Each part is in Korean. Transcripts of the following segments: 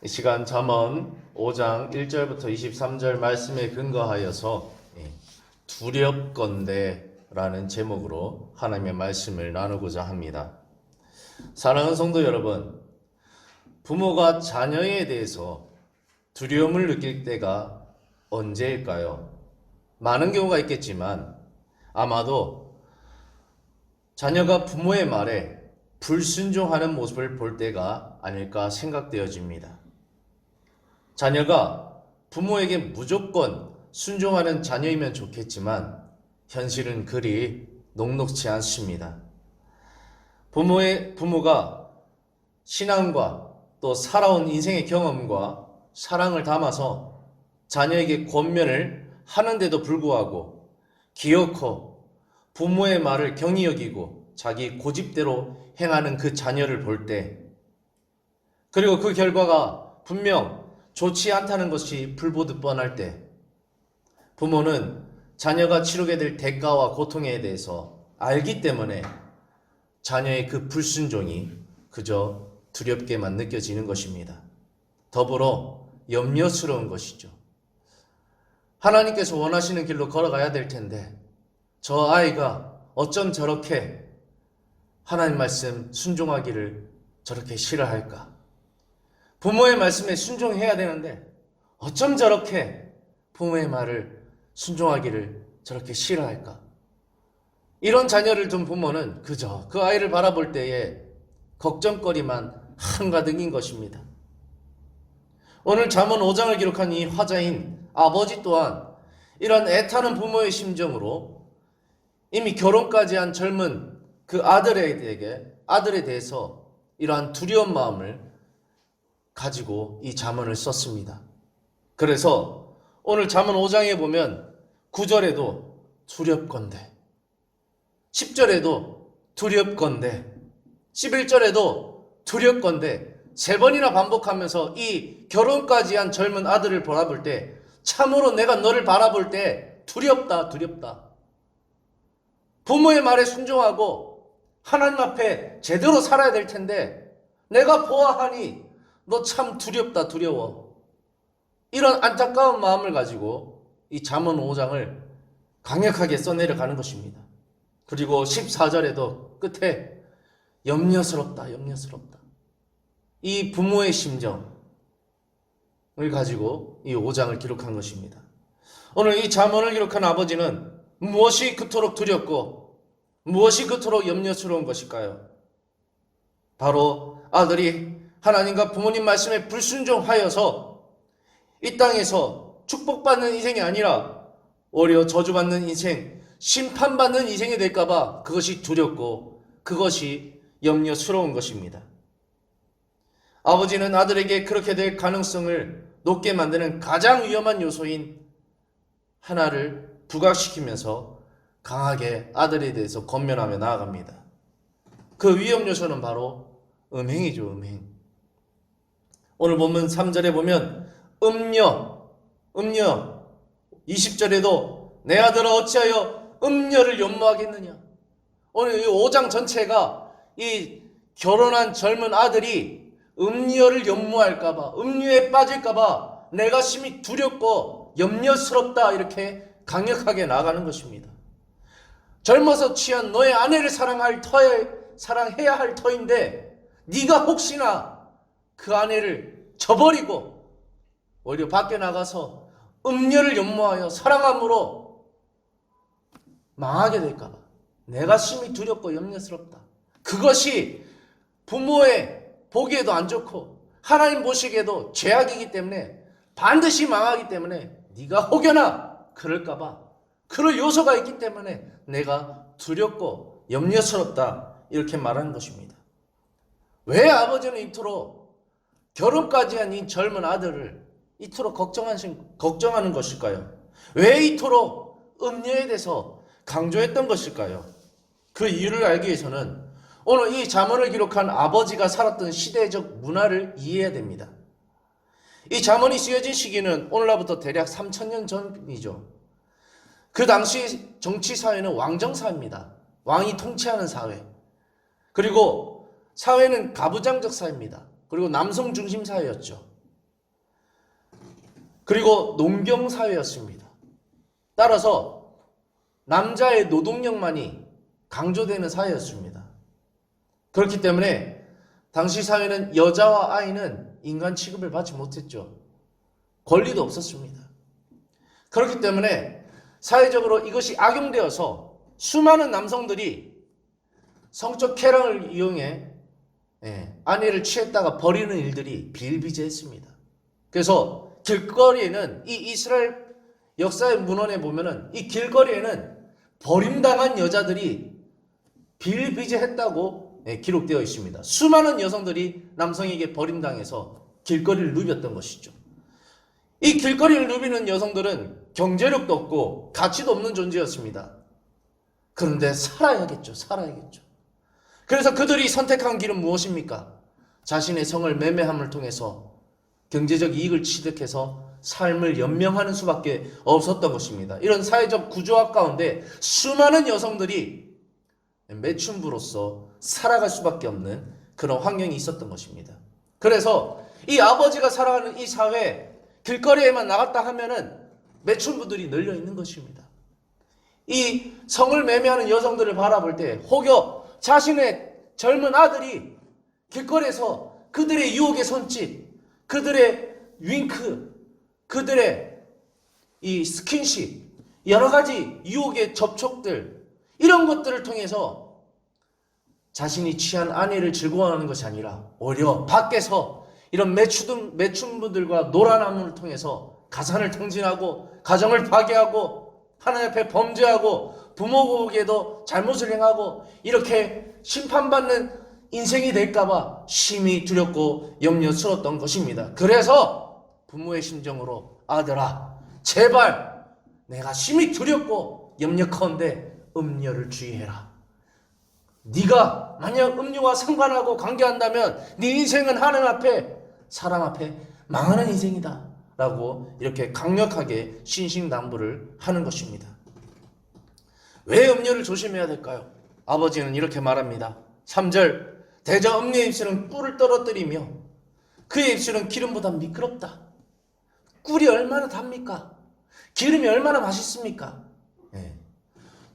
이 시간 잠언 5장 1절부터 23절 말씀에 근거하여서 두렵건대라는 제목으로 하나님의 말씀을 나누고자 합니다. 사랑하는 성도 여러분, 부모가 자녀에 대해서 두려움을 느낄 때가 언제일까요? 많은 경우가 있겠지만 아마도 자녀가 부모의 말에 불순종하는 모습을 볼 때가 아닐까 생각되어집니다. 자녀가 부모에게 무조건 순종하는 자녀이면 좋겠지만 현실은 그리 녹록지 않습니다. 부모가 신앙과 또 살아온 인생의 경험과 사랑을 담아서 자녀에게 권면을 하는데도 불구하고 기어코 부모의 말을 경히 여기고 자기 고집대로 행하는 그 자녀를 볼 때, 그리고 그 결과가 분명 좋지 않다는 것이 불보듯 뻔할 때, 부모는 자녀가 치르게 될 대가와 고통에 대해서 알기 때문에 자녀의 그 불순종이 그저 두렵게만 느껴지는 것입니다. 더불어 염려스러운 것이죠. 하나님께서 원하시는 길로 걸어가야 될 텐데 저 아이가 어쩜 저렇게 하나님 말씀 순종하기를 저렇게 싫어할까? 부모의 말씀에 순종해야 되는데 어쩜 저렇게 부모의 말을 순종하기를 저렇게 싫어할까? 이런 자녀를 둔 부모는 그저 그 아이를 바라볼 때에 걱정거리만 한가득인 것입니다. 오늘 잠언 5장을 기록한 이 화자인 아버지 또한 이런 애타는 부모의 심정으로 이미 결혼까지 한 젊은 그 아들에 대해서 이러한 두려운 마음을 가지고 이 잠언을 썼습니다. 그래서 오늘 잠언 5장에 보면 9절에도 두렵건대, 10절에도 두렵건대, 11절에도 두렵건대 3번이나 반복하면서 이 결혼까지 한 젊은 아들을 바라볼 때 참으로 내가 너를 바라볼 때 두렵다. 부모의 말에 순종하고 하나님 앞에 제대로 살아야 될 텐데 내가 보아하니 너 참 두렵다, 두려워. 이런 안타까운 마음을 가지고 이 잠언 5장을 강력하게 써내려가는 것입니다. 그리고 14절에도 끝에 염려스럽다. 이 부모의 심정을 가지고 이 5장을 기록한 것입니다. 오늘 이 잠언을 기록한 아버지는 무엇이 그토록 두렵고 무엇이 그토록 염려스러운 것일까요? 바로 아들이 하나님과 부모님 말씀에 불순종하여서 이 땅에서 축복받는 인생이 아니라 오히려 저주받는 인생, 심판받는 인생이 될까봐 그것이 두렵고 그것이 염려스러운 것입니다. 아버지는 아들에게 그렇게 될 가능성을 높게 만드는 가장 위험한 요소인 하나를 부각시키면서 강하게 아들에 대해서 권면하며 나아갑니다. 그 위험 요소는 바로 음행이죠, 음행. 오늘 본문 3절에 보면 음녀 20절에도 내 아들아 어찌하여 음녀를 연모하겠느냐. 오늘 이 5장 전체가 이 결혼한 젊은 아들이 음녀를 연모할까봐, 음녀에 빠질까봐 내가 심히 두렵고 염려스럽다 이렇게 강력하게 나가는 것입니다. 젊어서 취한 너의 아내를 사랑해야 할 터인데 네가 혹시나 그 아내를 저버리고 오히려 밖에 나가서 음녀를 연모하여 사랑함으로 망하게 될까봐 내가 심히 두렵고 염려스럽다. 그것이 부모의 보기에도 안 좋고 하나님 보시기에도 죄악이기 때문에 반드시 망하기 때문에 네가 혹여나 그럴까봐 그럴 요소가 있기 때문에 내가 두렵고 염려스럽다 이렇게 말하는 것입니다. 왜 아버지는 이토록 결혼까지 한 이 젊은 아들을 이토록 걱정하는 것일까요? 왜 이토록 음녀에 대해서 강조했던 것일까요? 그 이유를 알기 위해서는 오늘 이 잠언을 기록한 아버지가 살았던 시대적 문화를 이해해야 됩니다. 이 잠언이 쓰여진 시기는 오늘로부터 대략 3000년 전이죠. 그 당시 정치사회는 왕정사회입니다. 왕이 통치하는 사회. 그리고 사회는 가부장적 사회입니다. 그리고 남성 중심 사회였죠. 그리고 농경사회였습니다. 따라서 남자의 노동력만이 강조되는 사회였습니다. 그렇기 때문에 당시 사회는 여자와 아이는 인간 취급을 받지 못했죠. 권리도 없었습니다. 그렇기 때문에 사회적으로 이것이 악용되어서 수많은 남성들이 성적 쾌락을 이용해 아내를 취했다가 버리는 일들이 비일비재했습니다. 그래서 길거리에는 이 이스라엘 역사의 문헌에 보면은 이 길거리에는 버림당한 여자들이 비일비재했다고 기록되어 있습니다. 수많은 여성들이 남성에게 버림당해서 길거리를 누볐던 것이죠. 이 길거리를 누비는 여성들은 경제력도 없고 가치도 없는 존재였습니다. 그런데 살아야겠죠. 그래서 그들이 선택한 길은 무엇입니까? 자신의 성을 매매함을 통해서 경제적 이익을 취득해서 삶을 연명하는 수밖에 없었던 것입니다. 이런 사회적 구조화 가운데 수많은 여성들이 매춘부로서 살아갈 수밖에 없는 그런 환경이 있었던 것입니다. 그래서 이 아버지가 살아가는 이 사회, 길거리에만 나갔다 하면은 매춘부들이 널려 있는 것입니다. 이 성을 매매하는 여성들을 바라볼 때 혹여 자신의 젊은 아들이 길거리에서 그들의 유혹의 손짓, 그들의 윙크, 그들의 이 스킨십, 여러 가지 유혹의 접촉들, 이런 것들을 통해서 자신이 취한 아내를 즐거워하는 것이 아니라 오히려 밖에서 이런 매춘부들과 놀아남을 통해서 가산을 탕진하고 가정을 파괴하고 하나님 앞에 범죄하고 부모에게도 잘못을 행하고 이렇게 심판받는 인생이 될까봐 심히 두렵고 염려스러웠던 것입니다. 그래서 부모의 심정으로 아들아 제발 내가 심히 두렵고 염려컨대 음료를 주의해라. 네가 만약 음료와 상관하고 관계한다면 네 인생은 하나님 앞에 사람 앞에 망하는 인생이다 라고 이렇게 강력하게 신신당부를 하는 것입니다. 왜 음료를 조심해야 될까요? 아버지는 이렇게 말합니다. 3절 대저 음료의 입술은 꿀을 떨어뜨리며 그의 입술은 기름보다 미끄럽다. 꿀이 얼마나 답니까? 기름이 얼마나 맛있습니까?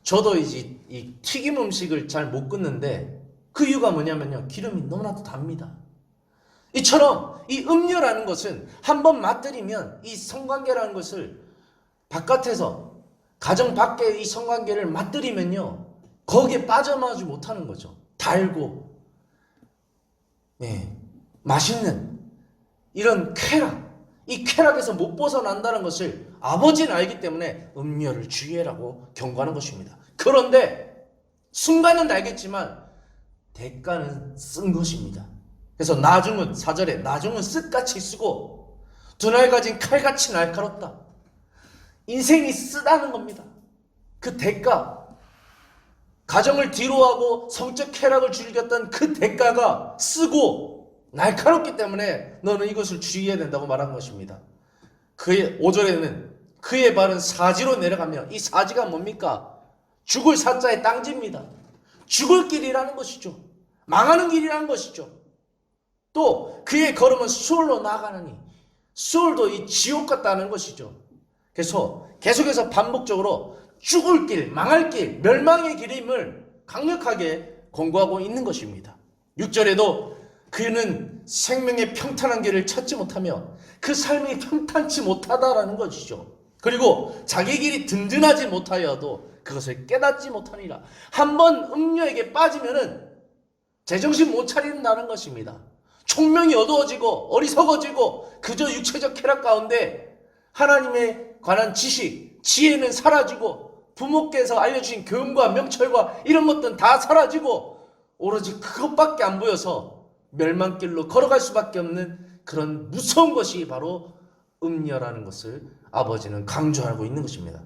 저도 이제 이 튀김 음식을 잘 못 끊는데 그 이유가 뭐냐면요. 기름이 너무나도 답니다. 이처럼 이 음료라는 것은 한번 맛들이면 이 성관계라는 것을 바깥에서 가정 밖에 이 성관계를 맛들이면요. 거기에 빠져나오지 못하는 거죠. 달고 맛있는 이런 쾌락, 이 쾌락에서 못 벗어난다는 것을 아버지는 알기 때문에 음료를 주의해라고 경고하는 것입니다. 그런데 순간은 알겠지만 대가는 쓴 것입니다. 그래서 나중은 4절에 나중은 쓱같이 쓰고 두날 가진 칼같이 날카롭다. 인생이 쓰다는 겁니다. 그 대가, 가정을 뒤로하고 성적 쾌락을 즐겼던 그 대가가 쓰고 날카롭기 때문에 너는 이것을 주의해야 된다고 말한 것입니다. 그의 5절에는 그의 발은 사지로 내려가며 이 사지가 뭡니까? 죽을 사자의 땅지입니다. 죽을 길이라는 것이죠. 망하는 길이라는 것이죠. 또 그의 걸음은 수월로 나아가느니 수월도 이 지옥 같다는 것이죠. 그래서 계속해서 반복적으로 죽을 길, 망할 길, 멸망의 길임을 강력하게 권고하고 있는 것입니다. 6절에도 그는 생명의 평탄한 길을 찾지 못하며 그 삶이 평탄치 못하다라는 것이죠. 그리고 자기 길이 든든하지 못하여도 그것을 깨닫지 못하니라. 한번 음료에게 빠지면은 제정신 못 차린다는 것입니다. 총명이 어두워지고 어리석어지고 그저 육체적 쾌락 가운데 하나님에 관한 지식, 지혜는 사라지고 부모께서 알려주신 교훈과 명철과 이런 것들은 다 사라지고 오로지 그것밖에 안 보여서 멸망길로 걸어갈 수밖에 없는 그런 무서운 것이 바로 음녀라는 것을 아버지는 강조하고 있는 것입니다.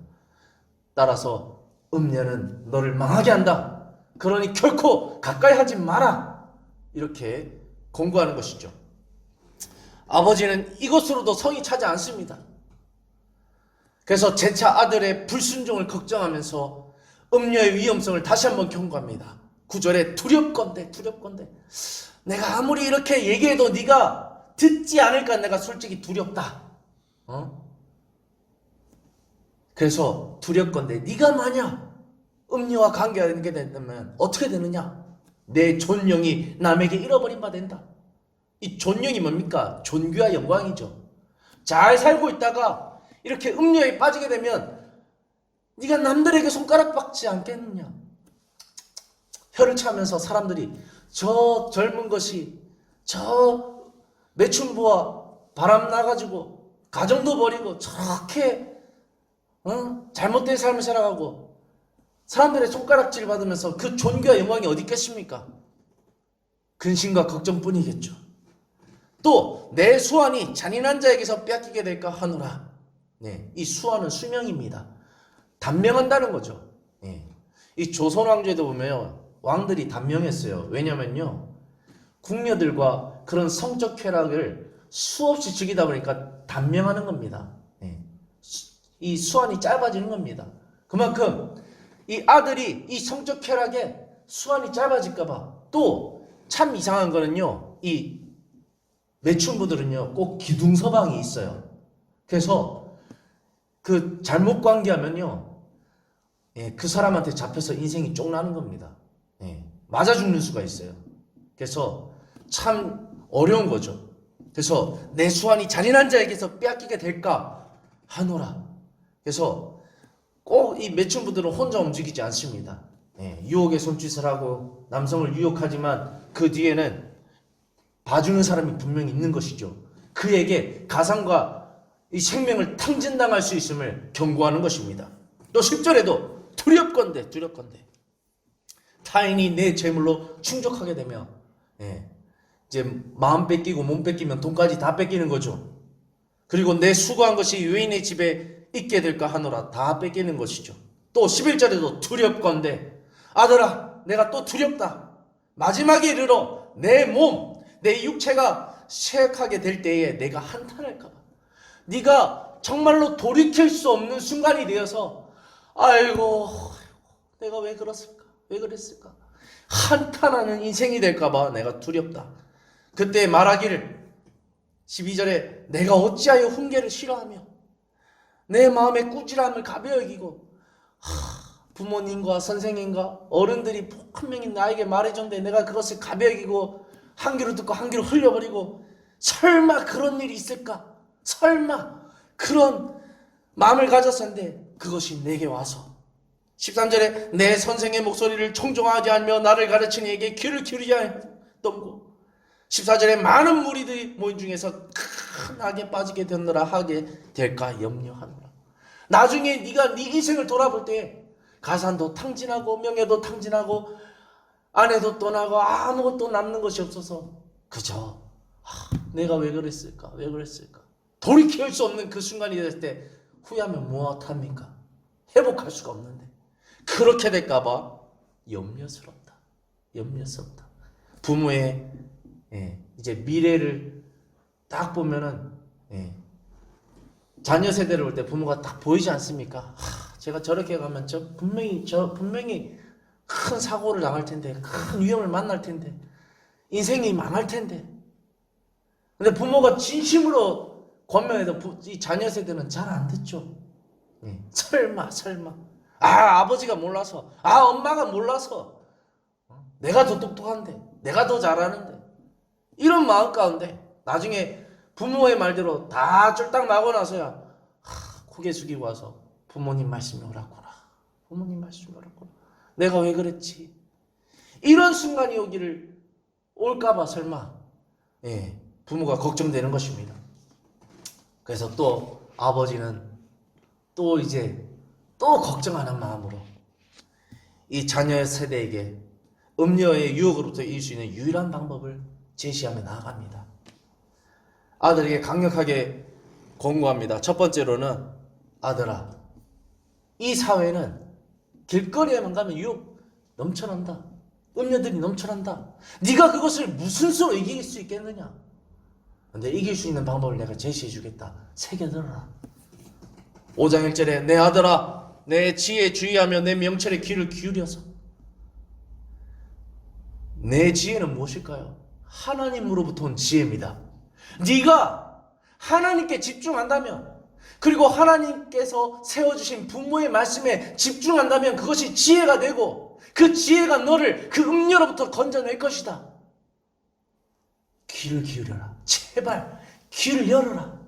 따라서 음녀는 너를 망하게 한다. 그러니 결코 가까이 하지 마라. 이렇게 권고하는 것이죠. 아버지는 이것으로도 성이 차지 않습니다. 그래서 재차 아들의 불순종을 걱정하면서 음녀의 위험성을 다시 한번 경고합니다. 9절에 두렵건대 내가 아무리 이렇게 얘기해도 네가 듣지 않을까 내가 솔직히 두렵다. 그래서 두렵건대 네가 만약 음녀와 관계하게 된다면 어떻게 되느냐? 내 존영이 남에게 잃어버린 바 된다. 이 존영이 뭡니까? 존귀와 영광이죠. 잘 살고 있다가 이렇게 음녀에 빠지게 되면 네가 남들에게 손가락 박지 않겠느냐? 혀를 차면서 사람들이 저 젊은 것이 저 매춘부와 바람 나가지고 가정도 버리고 저렇게 잘못된 삶을 살아가고 사람들의 손가락질 받으면서 그 존귀와 영광이 어디 있겠습니까? 근심과 걱정뿐이겠죠. 또 내 수완이 잔인한 자에게서 빼앗기게 될까 하노라. 네, 이 수완은 수명입니다. 단명한다는 거죠. 네. 이 조선 왕조에도 보면 왕들이 단명했어요. 왜냐면요, 궁녀들과 그런 성적 쾌락을 수없이 즐기다 보니까 단명하는 겁니다. 네. 이 수완이 짧아지는 겁니다. 그만큼 이 아들이 이 성적 쾌락에 수완이 짧아질까봐. 또 참 이상한 거는요, 이 매춘부들은요 꼭 기둥서방이 있어요. 그래서 그 잘못 관계하면요, 그 사람한테 잡혀서 인생이 쪽나는 겁니다. 맞아 죽는 수가 있어요. 그래서 참 어려운 거죠. 그래서 내 수완이 잔인한 자에게서 빼앗기게 될까 하노라. 그래서 꼭 이 매춘부들은 혼자 움직이지 않습니다. 유혹의 손짓을 하고 남성을 유혹하지만 그 뒤에는 봐주는 사람이 분명히 있는 것이죠. 그에게 가상과 이 생명을 탕진당할 수 있음을 경고하는 것입니다. 또 10절에도 두렵건대 타인이 내 재물로 충족하게 되면 이제 마음 뺏기고 몸 뺏기면 돈까지 다 뺏기는 거죠. 그리고 내 수고한 것이 유인의 집에 있게 될까 하노라. 다 뺏기는 것이죠. 또 11절에도 두렵건대 아들아 내가 또 두렵다. 마지막에 이르러 내 몸, 내 육체가 쇠약하게 될 때에 내가 한탄할까 봐. 네가 정말로 돌이킬 수 없는 순간이 되어서 아이고 내가 왜 그랬을까? 왜 그랬을까? 한탄하는 인생이 될까 봐 내가 두렵다. 그때 말하기를 12절에 내가 어찌하여 훈계를 싫어하며 내 마음의 꾸지람을 가벼이 여기고 부모님과 선생님과 어른들이 한 명이 나에게 말해줬는데 내가 그것을 가벼이 여기고 한 귀로 듣고 한 귀로 흘려버리고 설마 그런 일이 있을까? 설마 그런 마음을 가졌었는데 그것이 내게 와서 13절에 내 선생의 목소리를 청종하지 않으며 나를 가르치는 이에게 귀를 기울이지 않았던 14절에 많은 무리들이 모인 중에서 큰 악에 빠지게 되느라 하게 될까 염려하노라. 나중에 네가 네 인생을 돌아볼 때 가산도 탕진하고 명예도 탕진하고 아내도 떠나고 아무것도 남는 것이 없어서 그저 내가 왜 그랬을까? 왜 그랬을까? 돌이킬 수 없는 그 순간이 됐을 때 후회하면 무엇합니까? 회복할 수가 없는데 그렇게 될까봐 염려스럽다. 부모의 이제 미래를 딱 보면은 자녀 세대를 볼 때 부모가 딱 보이지 않습니까? 제가 저렇게 가면 저 분명히 큰 사고를 당할 텐데, 큰 위험을 만날 텐데, 인생이 망할 텐데. 근데 부모가 진심으로 권면해도 이 자녀 세대는 잘 안 듣죠. 설마. 아버지가 몰라서, 엄마가 몰라서, 내가 더 똑똑한데, 내가 더 잘하는데. 이런 마음 가운데 나중에 부모의 말대로 다 쫄딱 마고 나서야 고개 숙이고 와서 부모님 말씀이 옳았구나. 내가 왜 그랬지? 이런 순간이 올까봐 설마 부모가 걱정되는 것입니다. 그래서 또 아버지는 또 걱정하는 마음으로 이 자녀 세대에게 음녀의 유혹으로부터 이길 수 있는 유일한 방법을 제시하며 나아갑니다. 아들에게 강력하게 권고합니다. 첫 번째로는 아들아, 이 사회는 길거리에만 가면 유혹 넘쳐난다. 음녀들이 넘쳐난다. 네가 그것을 무슨 수로 이길 수 있겠느냐? 근데 이길 수 있는 방법을 내가 제시해 주겠다. 새겨들어라. 5장 1절에 내 아들아, 내 지혜에 주의하며 내 명철에 귀를 기울여서. 내 지혜는 무엇일까요? 하나님으로부터 온 지혜입니다. 네가 하나님께 집중한다면, 그리고 하나님께서 세워주신 부모의 말씀에 집중한다면 그것이 지혜가 되고 그 지혜가 너를 그 음료로부터 건져낼 것이다. 귀를 기울여라. 제발 귀를 열어라.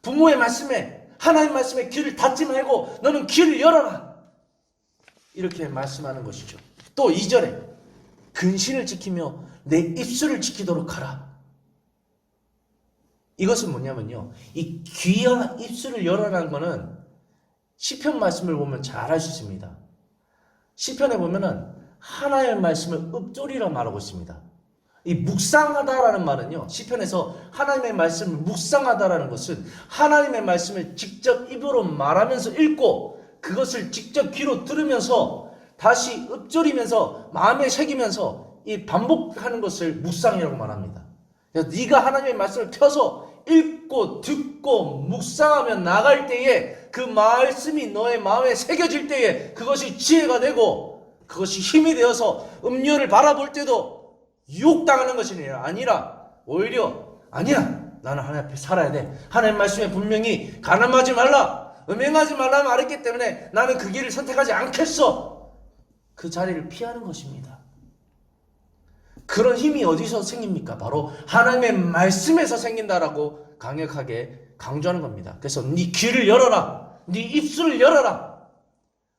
부모의 말씀에, 하나님 말씀에 귀를 닫지 말고 너는 귀를 열어라. 이렇게 말씀하는 것이죠. 또 2절에 근신을 지키며 내 입술을 지키도록 하라. 이것은 뭐냐면요, 이 귀와 입술을 열어라는 것은 시편 말씀을 보면 잘 알 수 있습니다. 시편에 보면은 하나님의 말씀을 읊조리라 말하고 있습니다. 이 묵상하다라는 말은요, 시편에서 하나님의 말씀을 묵상하다라는 것은 하나님의 말씀을 직접 입으로 말하면서 읽고 그것을 직접 귀로 들으면서 다시 읊조리면서 마음에 새기면서 이 반복하는 것을 묵상이라고 말합니다. 그래서 네가 하나님의 말씀을 펴서 읽고 듣고 묵상하며 나갈 때에 그 말씀이 너의 마음에 새겨질 때에 그것이 지혜가 되고 그것이 힘이 되어서 음료를 바라볼 때도 유혹당하는 것이 아니라 오히려 아니야, 나는 하나님 앞에 살아야 돼. 하나님 말씀에 분명히 간음하지 말라, 음행하지 말라 말했기 때문에 나는 그 길을 선택하지 않겠어. 그 자리를 피하는 것입니다. 그런 힘이 어디서 생깁니까? 바로 하나님의 말씀에서 생긴다라고 강력하게 강조하는 겁니다. 그래서 네 귀를 열어라, 네 입술을 열어라.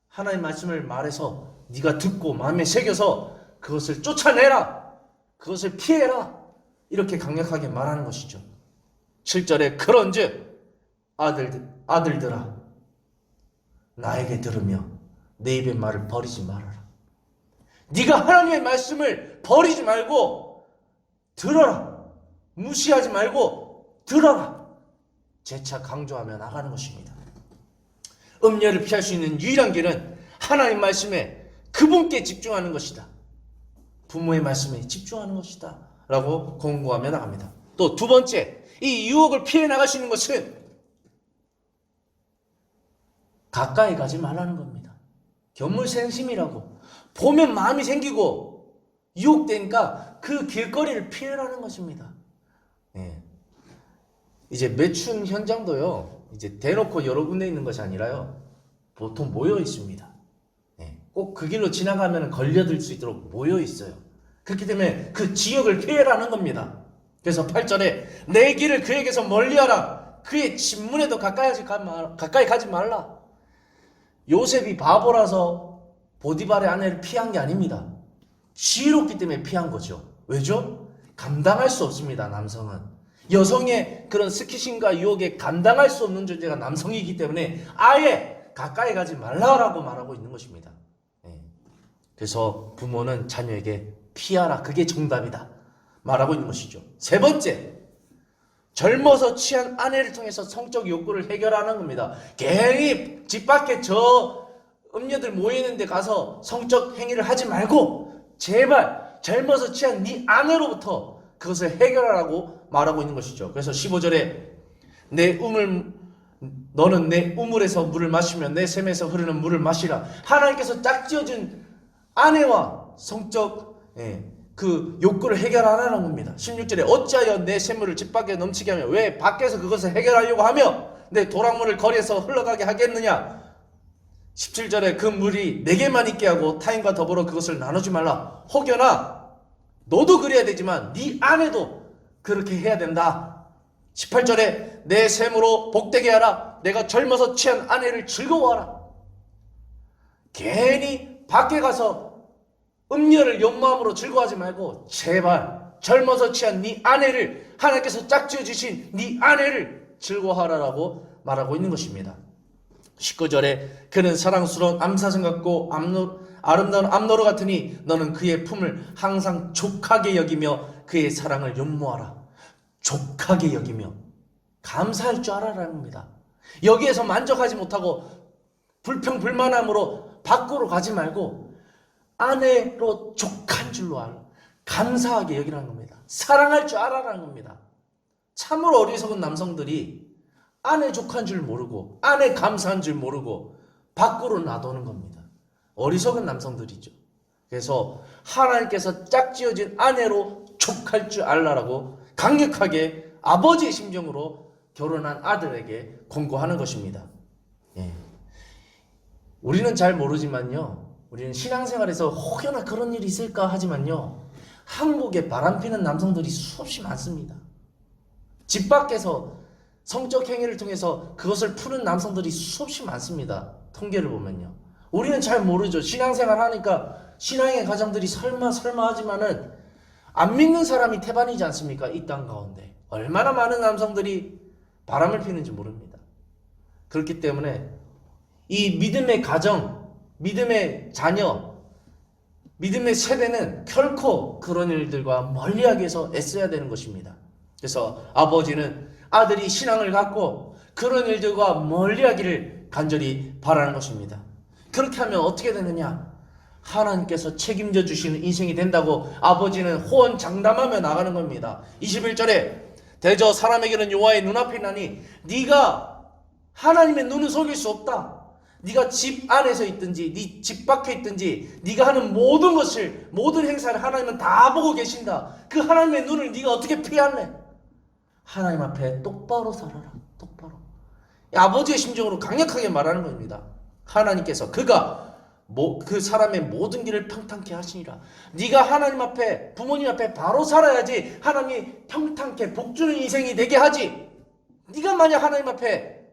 하나님의 말씀을 말해서 네가 듣고 마음에 새겨서 그것을 쫓아내라, 그것을 피해라. 이렇게 강력하게 말하는 것이죠. 7절에 그런즉 아들들아 나에게 들으며 내 입의 말을 버리지 말아라. 네가 하나님의 말씀을 버리지 말고 들어라. 무시하지 말고 들어라. 재차 강조하며 나가는 것입니다. 음녀를 피할 수 있는 유일한 길은 하나님 말씀에 그분께 집중하는 것이다. 부모의 말씀에 집중하는 것이다 라고 공부하며 나갑니다. 또 두 번째, 이 유혹을 피해 나갈 수 있는 것은 가까이 가지 말라는 겁니다. 견물생심이라고 보면 마음이 생기고 유혹되니까 그 길거리를 피해라는 것입니다. 네. 이제 매춘 현장도요, 이제 대놓고 여러 군데 있는 것이 아니라요, 보통 모여 있습니다. 네. 꼭 그 길로 지나가면 걸려들 수 있도록 모여 있어요. 그렇기 때문에 그 지역을 피해라는 겁니다. 그래서 8절에 내 길을 그에게서 멀리하라. 그의 진문에도 가까이 가지 말라. 요셉이 바보라서 보디발의 아내를 피한 게 아닙니다. 지혜롭기 때문에 피한 거죠. 왜죠? 감당할 수 없습니다, 남성은. 여성의 그런 스키싱과 유혹에 감당할 수 없는 존재가 남성이기 때문에 아예 가까이 가지 말라라고 말하고 있는 것입니다. 그래서 부모는 자녀에게 피하라, 그게 정답이다 말하고 있는 것이죠. 세 번째, 젊어서 취한 아내를 통해서 성적 욕구를 해결하는 겁니다. 괜히 집 밖에 저 음녀들 모이는 데 가서 성적 행위를 하지 말고 제발 젊어서 취한 네 아내로부터 그것을 해결하라고 말하고 있는 것이죠. 그래서 15절에 너는 내 우물에서 물을 마시며 내 샘에서 흐르는 물을 마시라. 하나님께서 짝지어준 아내와 성적 그 욕구를 해결하라는 겁니다. 16절에 어찌하여 내 샘물을 집 밖에 넘치게 하며 왜 밖에서 그것을 해결하려고 하며 내 도랑물을 거리에서 흘러가게 하겠느냐. 17절에 그 물이 내게만 있게 하고 타인과 더불어 그것을 나누지 말라. 혹여나 너도 그래야 되지만 네 아내도 그렇게 해야 된다. 18절에 내 샘으로 복되게 하라. 내가 젊어서 취한 아내를 즐거워하라. 괜히 밖에 가서 음녀를 연마음으로 즐거워하지 말고 제발 젊어서 취한 네 아내를, 하나님께서 짝지어 주신 네 아내를 즐거워하라라고 말하고 있는 것입니다. 19절에 그는 사랑스러운 암사슴 같고 아름다운 암노루 같으니 너는 그의 품을 항상 족하게 여기며 그의 사랑을 연모하라. 족하게 여기며 감사할 줄 알아라는 겁니다. 여기에서 만족하지 못하고 불평불만함으로 밖으로 가지 말고 아내로 족한 줄로 알아. 감사하게 여기라는 겁니다. 사랑할 줄 알아라는 겁니다. 참으로 어리석은 남성들이 아내 족한 줄 모르고 아내 감사한 줄 모르고 밖으로 놔두는 겁니다. 어리석은 남성들이죠. 그래서 하나님께서 짝지어진 아내로 족할 줄 알라라고 강력하게 아버지의 심정으로 결혼한 아들에게 권고하는 것입니다. 예. 우리는 잘 모르지만요, 우리는 신앙생활에서 혹여나 그런 일이 있을까 하지만요, 한국에 바람피는 남성들이 수없이 많습니다. 집 밖에서 성적 행위를 통해서 그것을 푸는 남성들이 수없이 많습니다. 통계를 보면요. 우리는 잘 모르죠. 신앙생활 하니까 신앙의 가정들이 설마 하지만은 안 믿는 사람이 태반이지 않습니까? 이 땅 가운데 얼마나 많은 남성들이 바람을 피는지 모릅니다. 그렇기 때문에 이 믿음의 가정, 믿음의 자녀, 믿음의 세대는 결코 그런 일들과 멀리하기 위해서 애써야 되는 것입니다. 그래서 아버지는 아들이 신앙을 갖고 그런 일들과 멀리하기를 간절히 바라는 것입니다. 그렇게 하면 어떻게 되느냐? 하나님께서 책임져 주시는 인생이 된다고 아버지는 호언장담하며 나가는 겁니다. 21절에 대저 사람에게는 여호와의 눈앞이 나니 네가 하나님의 눈을 속일 수 없다. 네가 집 안에서 있든지 네 집 밖에 있든지 네가 하는 모든 것을, 모든 행사를 하나님은 다 보고 계신다. 그 하나님의 눈을 네가 어떻게 피할래? 하나님 앞에 똑바로 살아라. 똑바로. 아버지의 심정으로 강력하게 말하는 겁니다. 하나님께서 그 사람의 모든 길을 평탄케 하시니라. 네가 하나님 앞에, 부모님 앞에 바로 살아야지 하나님이 평탄케 복주는 인생이 되게 하지. 네가 만약 하나님 앞에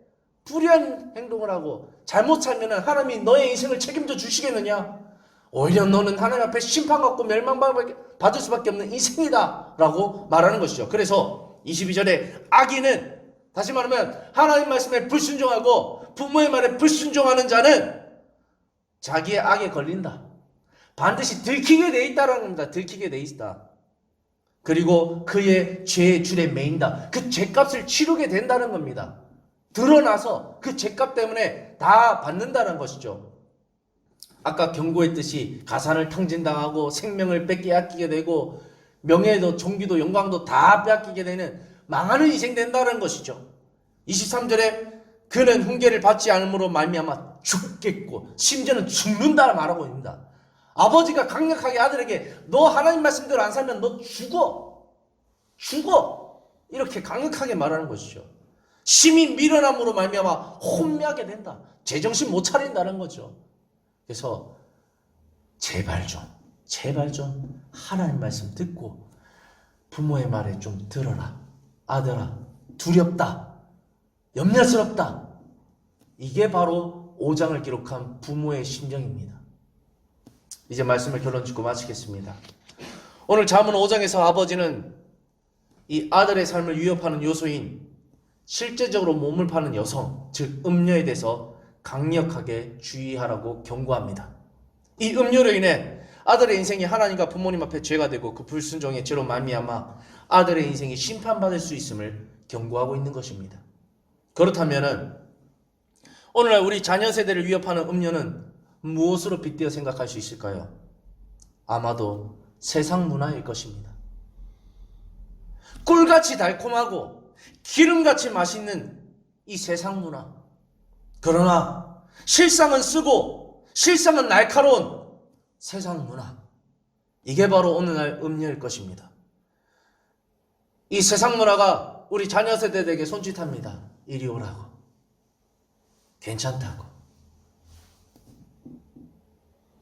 불의한 행동을 하고 잘못 살면 하나님이 너의 인생을 책임져 주시겠느냐? 오히려 너는 하나님 앞에 심판받고 멸망받을 수밖에 없는 인생이다 라고 말하는 것이죠. 그래서 22절에 악인은, 다시 말하면 하나님 말씀에 불순종하고 부모의 말에 불순종하는 자는 자기의 악에 걸린다. 반드시 들키게 돼 있다라는 겁니다. 들키게 돼 있다. 그리고 그의 죄의 줄에 매인다. 그 죄값을 치르게 된다는 겁니다. 드러나서 그 죄값 때문에 다 받는다는 것이죠. 아까 경고했듯이 가산을 탕진당하고 생명을 뺏기게 되고 명예도 종기도 영광도 다 빼앗기게 되는 망하는 인생 된다는 것이죠. 23절에 그는 훈계를 받지 않음으로 말미암아 죽겠고 심지어는 죽는다 말하고 있습니다. 아버지가 강력하게 아들에게 너 하나님 말씀대로 안 살면 너 죽어 이렇게 강력하게 말하는 것이죠. 심히 미련함으로 말미암아 혼미하게 된다. 제정신 못 차린다는 거죠. 그래서 제발 좀 하나님 말씀 듣고 부모의 말에 좀 들어라. 아들아, 두렵다, 염려스럽다. 이게 바로 5장을 기록한 부모의 심정입니다. 이제 말씀을 결론 짓고 마치겠습니다. 오늘 잠언 5장에서 아버지는 이 아들의 삶을 위협하는 요소인 실제적으로 몸을 파는 여성, 즉 음녀에 대해서 강력하게 주의하라고 경고합니다. 이 음녀로 인해 아들의 인생이 하나님과 부모님 앞에 죄가 되고 그 불순종의 죄로 말미암아 아들의 인생이 심판받을 수 있음을 경고하고 있는 것입니다. 그렇다면 오늘날 우리 자녀 세대를 위협하는 음녀는 무엇으로 빗대어 생각할 수 있을까요? 아마도 세상 문화일 것입니다. 꿀같이 달콤하고 기름같이 맛있는 이 세상 문화. 그러나 실상은 쓰고 실상은 날카로운 세상 문화. 이게 바로 오늘날 음녀일 것입니다. 이 세상 문화가 우리 자녀 세대에게 손짓합니다. 이리 오라고. 괜찮다고.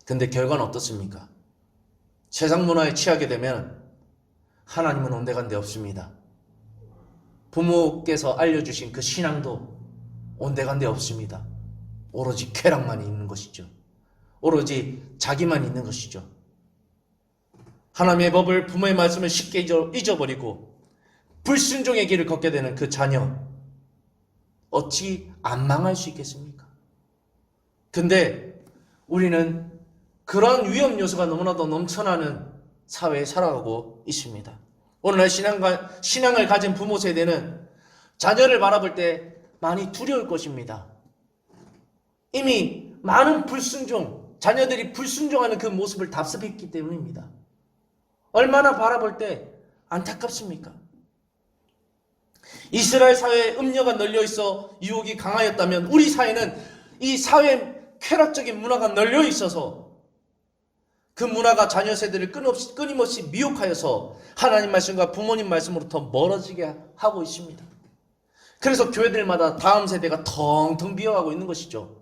근데 결과는 어떻습니까? 세상 문화에 취하게 되면 하나님은 온데간데 없습니다. 부모께서 알려주신 그 신앙도 온데간데 없습니다. 오로지 쾌락만 있는 것이죠. 오로지 자기만 있는 것이죠. 하나님의 법을, 부모의 말씀을 쉽게 잊어버리고 불순종의 길을 걷게 되는 그 자녀, 어찌 안 망할 수 있겠습니까? 근데 우리는 그런 위험 요소가 너무나도 넘쳐나는 사회에 살아가고 있습니다. 오늘날 신앙을 가진 부모 세대는 자녀를 바라볼 때 많이 두려울 것입니다. 이미 많은 자녀들이 불순종하는 그 모습을 답습했기 때문입니다. 얼마나 바라볼 때 안타깝습니까? 이스라엘 사회에 음녀가 널려 있어 유혹이 강하였다면 우리 사회는 이 사회 쾌락적인 문화가 널려 있어서 그 문화가 자녀 세대를 끊임없이 미혹하여서 하나님 말씀과 부모님 말씀으로부터 멀어지게 하고 있습니다. 그래서 교회들마다 다음 세대가 텅텅 비어가고 있는 것이죠.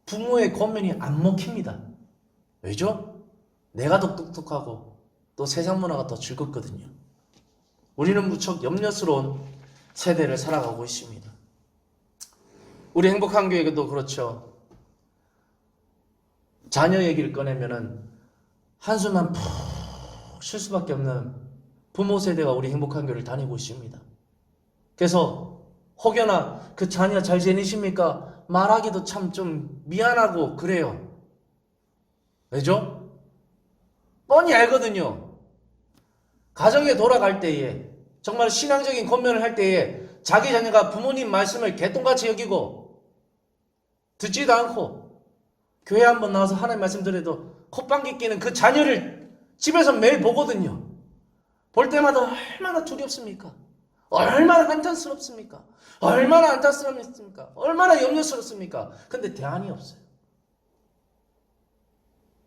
부모의 권면이 안 먹힙니다. 왜죠? 내가 더 똑똑하고 또 세상 문화가 더 즐겁거든요. 우리는 무척 염려스러운 세대를 살아가고 있습니다. 우리 행복한 교회도 그렇죠. 자녀 얘기를 꺼내면은 한숨만 푹 쉴 수밖에 없는 부모 세대가 우리 행복한 교회를 다니고 있습니다. 그래서 혹여나 그 자녀 잘 지내십니까? 말하기도 참 좀 미안하고 그래요. 왜죠? 뻔히 알거든요. 가정에 돌아갈 때에 정말 신앙적인 권면을 할 때에 자기 자녀가 부모님 말씀을 개똥같이 여기고 듣지도 않고 교회 한번 나와서 하나님 말씀 들어도 콧방귀 끼는 그 자녀를 집에서 매일 보거든요. 볼 때마다 얼마나 두렵습니까? 얼마나 한탄스럽습니까? 얼마나 안타깝습니까? 얼마나 염려스럽습니까? 근데 대안이 없어요.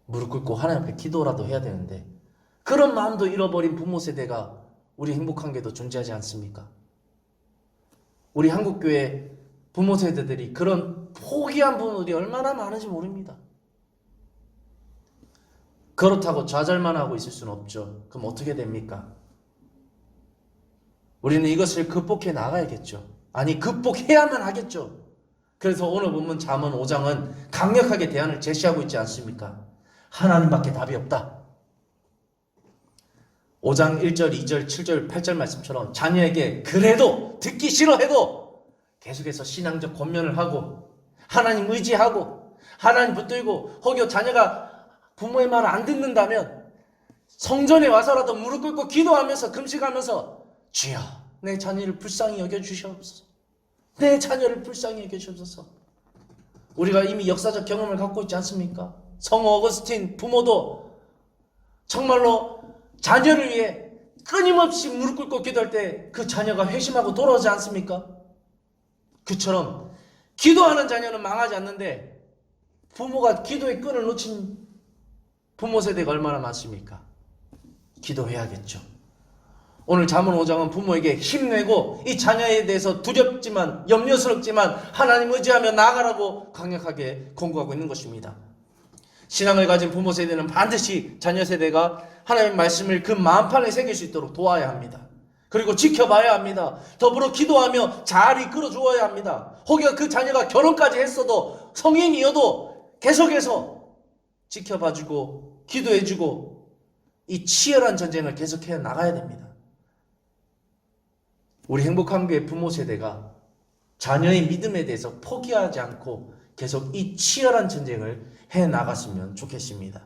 무릎 꿇고 하나님 앞에 기도라도 해야 되는데 그런 마음도 잃어버린 부모 세대가 우리 행복한 교회도 존재하지 않습니까? 우리 한국교회 부모 세대들이 그런 포기한 부모들이 얼마나 많은지 모릅니다. 그렇다고 좌절만 하고 있을 수는 없죠. 그럼 어떻게 됩니까? 우리는 이것을 극복해 나가야겠죠. 아니, 극복해야만 하겠죠. 그래서 오늘 본문 잠언 5장은 강력하게 대안을 제시하고 있지 않습니까? 하나님밖에 답이 없다. 5장 1절, 2절, 7절, 8절 말씀처럼 자녀에게 그래도 듣기 싫어해도 계속해서 신앙적 권면을 하고 하나님 의지하고 하나님 붙들고 혹여 자녀가 부모의 말을 안 듣는다면 성전에 와서라도 무릎 꿇고 기도하면서 금식하면서 주여 내 자녀를 불쌍히 여겨주시옵소서. 내 자녀를 불쌍히 여겨주옵소서. 우리가 이미 역사적 경험을 갖고 있지 않습니까? 성 어거스틴 부모도 정말로 자녀를 위해 끊임없이 무릎 꿇고 기도할 때 그 자녀가 회심하고 돌아오지 않습니까? 그처럼 기도하는 자녀는 망하지 않는데 부모가 기도의 끈을 놓친 부모 세대가 얼마나 많습니까? 기도해야겠죠. 오늘 잠언 5장은 부모에게 힘내고 이 자녀에 대해서 두렵지만 염려스럽지만 하나님 의지하며 나아가라고 강력하게 권고하고 있는 것입니다. 신앙을 가진 부모 세대는 반드시 자녀 세대가 하나님의 말씀을 그 마음판에 새길 수 있도록 도와야 합니다. 그리고 지켜봐야 합니다. 더불어 기도하며 잘 이끌어 주어야 합니다. 혹여 그 자녀가 결혼까지 했어도 성인이어도 계속해서 지켜봐주고 기도해주고 이 치열한 전쟁을 계속해 나가야 됩니다. 우리 행복한 교회 부모 세대가 자녀의 믿음에 대해서 포기하지 않고 계속 이 치열한 전쟁을 해 나갔으면 좋겠습니다.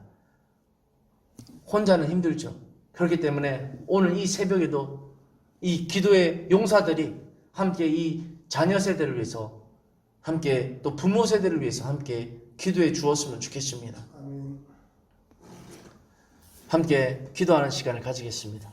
혼자는 힘들죠. 그렇기 때문에 오늘 이 새벽에도 이 기도의 용사들이 함께 이 자녀 세대를 위해서 함께 또 부모 세대를 위해서 함께 기도해 주었으면 좋겠습니다. 함께 기도하는 시간을 가지겠습니다.